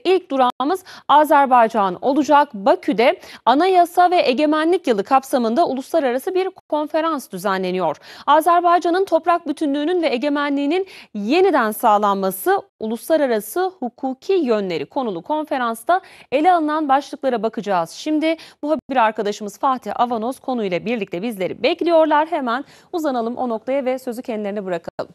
ilk durağımız Azerbaycan olacak. Bakü'de Anayasa ve Egemenlik Yılı kapsamında uluslararası bir konferans düzenleniyor. Azerbaycan'ın toprak bütünlüğünün ve egemenliğinin yeniden sağlanması, uluslararası hukuki yönleri konulu konferansta ele alınan başlıklara bakacağız. Şimdi muhabir arkadaşımız Fatih Avanos konuyla birlikte bizleri bekliyorlar. Hemen uzanalım o noktaya ve sözü kendilerine bırakalım.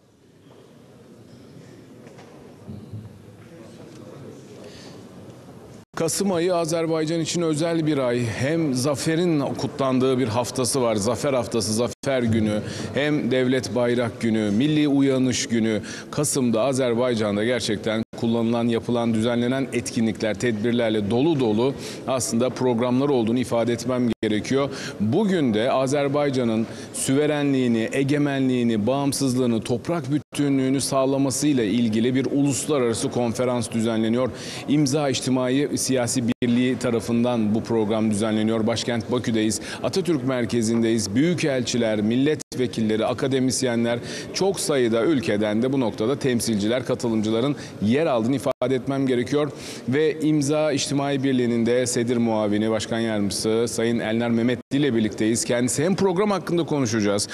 Kasım ayı Azerbaycan için özel bir ay. Hem zaferin kutlandığı bir haftası var. Zafer haftası, zafer günü. Hem devlet bayrak günü, milli uyanış günü. Kasım'da Azerbaycan'da gerçekten kullanılan, yapılan, düzenlenen etkinlikler, tedbirlerle dolu dolu aslında programlar olduğunu ifade etmem gerekiyor. Bugün de Azerbaycan'ın süverenliğini, egemenliğini, bağımsızlığını, toprak bütünlüğünü sağlamasıyla ilgili bir uluslararası konferans düzenleniyor. İmza İçtimai Siyasi Birliği tarafından bu program düzenleniyor. Başkent Bakü'deyiz, Atatürk Merkezi'ndeyiz. Büyükelçiler, milletvekilleri, akademisyenler, çok sayıda ülkeden de bu noktada temsilciler, katılımcıların yer aldığını ifade etmem gerekiyor. Ve İmza İçtimai Birliği'nin de Sedir Muavini, Başkan Yardımcısı Sayın Elnar Mehmetli ile birlikteyiz. Kendisi hem program hakkında konuşacağız.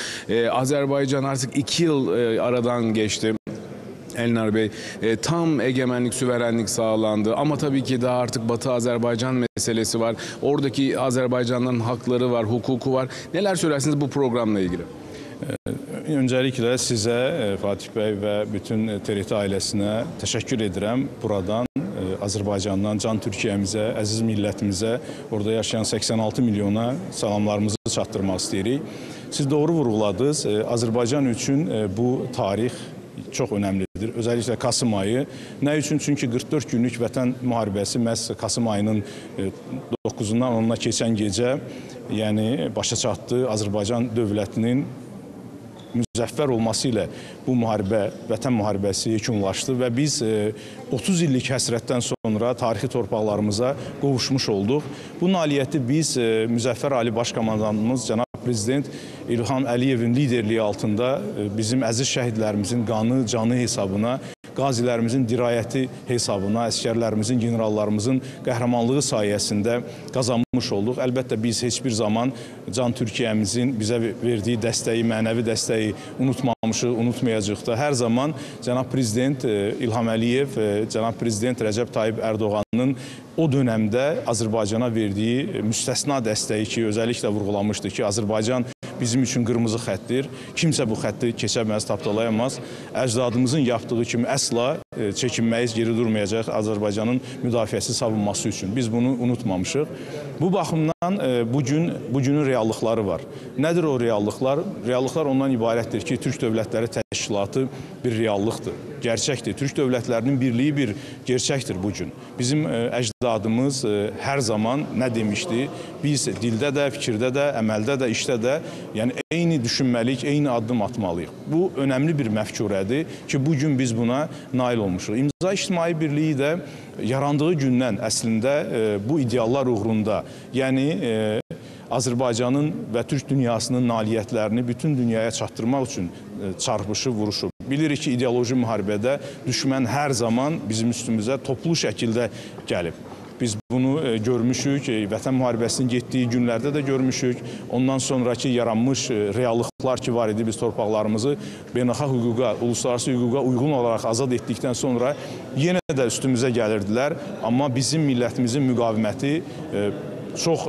Azerbaycan artık 2 yıl aradan geçti. Elnar Bey, tam egemenlik, süverenlik sağlandı ama tabii ki daha artık Batı Azerbaycan meselesi var. Oradaki Azerbaycanlıların hakları var, hukuku var. Neler söylersiniz bu programla ilgili? Öncelikle size Fatih Bey ve bütün TRT ailesine teşekkür ederim. Buradan Azerbaycan'dan can Türkiye'mize, aziz milletimize, orada yaşayan 86 milyona salamlarımızı çatdırmaq istəyirik. Siz doğru vurguladınız. Azerbaycan için bu tarih çox önəmlidir. Özellikle Kasım ayı. Ne için? Çünkü 44 günlük vətən müharibəsi məhz Kasım ayının 9'undan 10'una keçən gecə, yəni başa çatdı. Azərbaycan dövlətinin müzəffər olması ilə bu müharibə, vətən müharibəsi yekunlaşdı və biz 30 illik həsrətdən sonra tarixi torpaqlarımıza qovuşmuş olduq. Bu nailiyyəti biz Müzəffər Ali Başkomandanımız Cənab Prezident İlham Əliyevin liderliyi altında bizim əziz şəhidlərimizin qanı, canı hesabına, qazilərimizin dirayəti hesabına, əskərlərimizin, generallarımızın qəhrəmanlığı sayəsində qazanmış olduq. Əlbəttə biz heç bir zaman can Türkiyəmizin bizə verdiyi dəstəyi, mənəvi dəstəyi unutmamışıq, unutmayacaq da. Hər zaman Cənab Prezident İlham Əliyev, Cənab Prezident Rəcəb Tayyip Ərdoğanın o dönəmdə Azərbaycana verdiyi müstəsna dəstəyi ki, özellikle vurğulamışdı ki, Azərbaycan bizim üçün qırmızı xəttir. Kimsə bu xətti keçəməz, tapdalayamaz. Əcdadımızın yaptığı kimi əsla çəkinməyiz, geri durmayacaq Azərbaycanın müdafiəsi savunması üçün. Biz bunu unutmamışıq. Bu baxımdan bugünün reallıqları var. Nədir o reallıqlar? Reallıqlar ondan ibarətdir ki, Türk Dövlətləri Təşkilatı bir reallıqdır, gerçəkdir. Türk dövlətlərinin birliyi bir gerçəkdir bugün. Bizim əcdadımız hər zaman nə demişdi? Biz dildə də, fikirdə də, əməldə də, işdə də yəni eyni düşünməliyik, eyni addım atmalıyıq. Bu önemli bir məfkurədir ki, bugün biz buna nail olmuşuq. İmza İçtimai Birliyi də yarandığı gündən əslində bu ideallar uğrunda, yəni Azərbaycanın və Türk dünyasının nailiyyətlərini bütün dünyaya çatdırmaq üçün çarpışıb, vuruşub. Bilirik ki, ideoloji müharibədə düşmən hər zaman bizim üstümüzə toplu şəkildə gəlib. Biz bunu görmüşük, vətən müharibəsinin getdiyi günlərdə də görmüşük. Ondan sonraki yaranmış reallıqlar ki var idi, biz torpaqlarımızı beynəlxalq hüquqa, uluslararası hüquqa uyğun olaraq azad etdikdən sonra yenə də üstümüzə gəlirdilər. Amma bizim millətimizin müqaviməti çox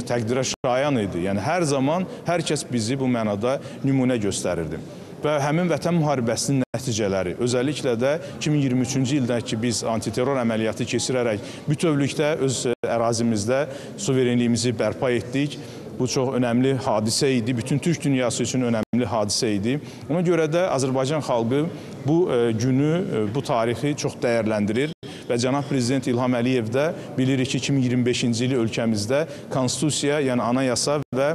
təqdirə şayan idi. Yəni hər zaman hər kəs bizi bu mənada nümunə göstərirdi. Və həmin vətən müharibəsinin nəticələri, özəlliklə də 2023-cü ildə ki, biz antiterror əməliyyatı keçirərək bütövlükdə öz ərazimizdə suverenliyimizi bərpa etdik. Bu çox önəmli hadisə idi, bütün Türk dünyası üçün önəmli hadisə idi. Ona görə də Azərbaycan xalqı bu günü, bu tarixi çox dəyərləndirir. Və Cənab Prezident İlham Əliyev də bilirik ki, 2025-ci ili ölkəmizdə konstitusiya, yəni anayasa və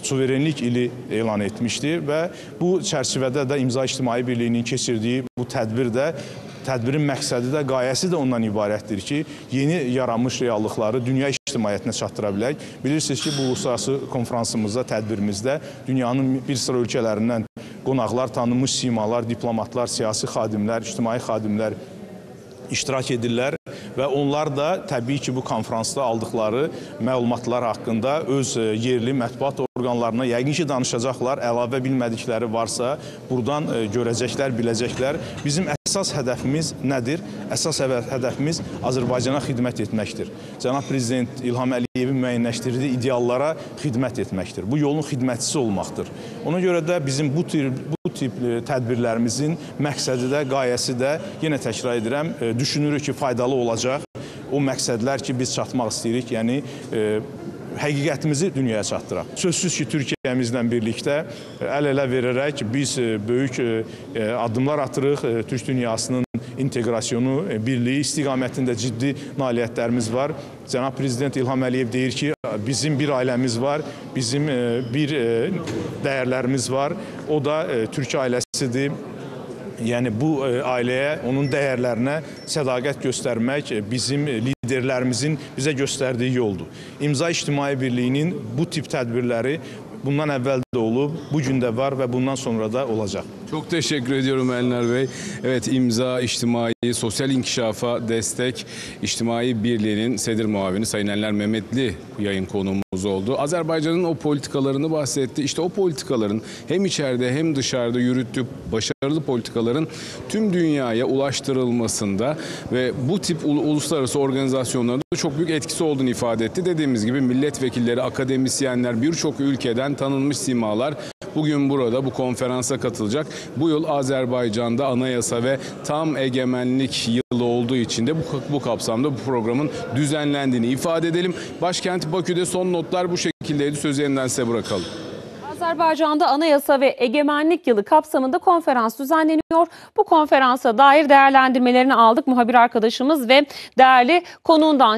suverenlik ili elan etmişdi və bu çərçivədə də İmza İçtimai Birliyinin keçirdiyi bu tədbirin məqsədi də, qayəsi də ondan ibarətdir ki, yeni yaranmış reallıqları dünya ictimaiyyətinə çatdıra bilək. Bilirsiniz ki, bu uluslararası konferansımızda, tədbirimizdə dünyanın bir sıra ölkələrindən qonaqlar, tanınmış simalar, diplomatlar, siyasi xadimlər, ictimai xadimlər iştirak edirlər və onlar da təbii ki, bu konferansda aldıqları məlumatlar haqqında öz yerli mətbuat orqanlarına yəqin ki, danışacaqlar. Əlavə bilmədikləri varsa, buradan görəcəklər, biləcəklər. Bizim əsas hədəfimiz nədir? Əsas hədəfimiz Azərbaycana xidmət etməkdir. Cənab Prezident İlham Əliyevin müəyyənləşdirdiyi ideallara xidmət etməkdir. Bu yolun xidmətçisi olmaqdır. Ona görə də bizim bu tip tədbirlərimizin məqsədi də, qayəsi də, yenə təkrar edirəm, düşünürük ki, faydalı olacaq. O məqsədlər ki, biz çatmaq istəyirik, yəni həqiqətimizi dünyaya çatdıraq. Sözsüz ki, Türkiyəmizlə birlikdə əl-ələ verərək biz böyük addımlar atırıq. Türk dünyasının inteqrasyonu, birliyi istiqamətində ciddi nailiyyətlərimiz var. Cənab Prezident İlham Əliyev deyir ki, bizim bir ailəmiz var, bizim bir dəyərlərimiz var. O da Türk ailəsidir. Yəni bu ailəyə, onun dəyərlərinə sədaqət göstərmək bizim liderlərimizin bizə göstərdiyi yoldur. İmza İctimai Birliyinin bu tip tədbirləri bundan əvvəl də olub, bu gün də var və bundan sonra da olacaq. Çok teşekkür ediyorum Elnar Bey. Evet, İmza İçtimai Sosyal İnkişafa Destek İçtimai Birliği'nin Sedir Muavini Sayın Enler Mehmetli yayın konuğumuz oldu. Azerbaycan'ın o politikalarını bahsetti. İşte o politikaların hem içeride hem dışarıda yürüttüğü başarılı politikaların tüm dünyaya ulaştırılmasında ve bu tip uluslararası organizasyonlarda çok büyük etkisi olduğunu ifade etti. Dediğimiz gibi milletvekilleri, akademisyenler, birçok ülkeden tanınmış simalar bugün burada bu konferansa katılacak. Bu yıl Azerbaycan'da anayasa ve tam egemenlik yılı olduğu için de bu kapsamda bu programın düzenlendiğini ifade edelim. Başkent Bakü'de son notlar bu şekildeydi. Sözü yeniden size bırakalım. Azerbaycan'da anayasa ve egemenlik yılı kapsamında konferans düzenleniyor. Bu konferansa dair değerlendirmelerini aldık muhabir arkadaşımız ve değerli konuğundan.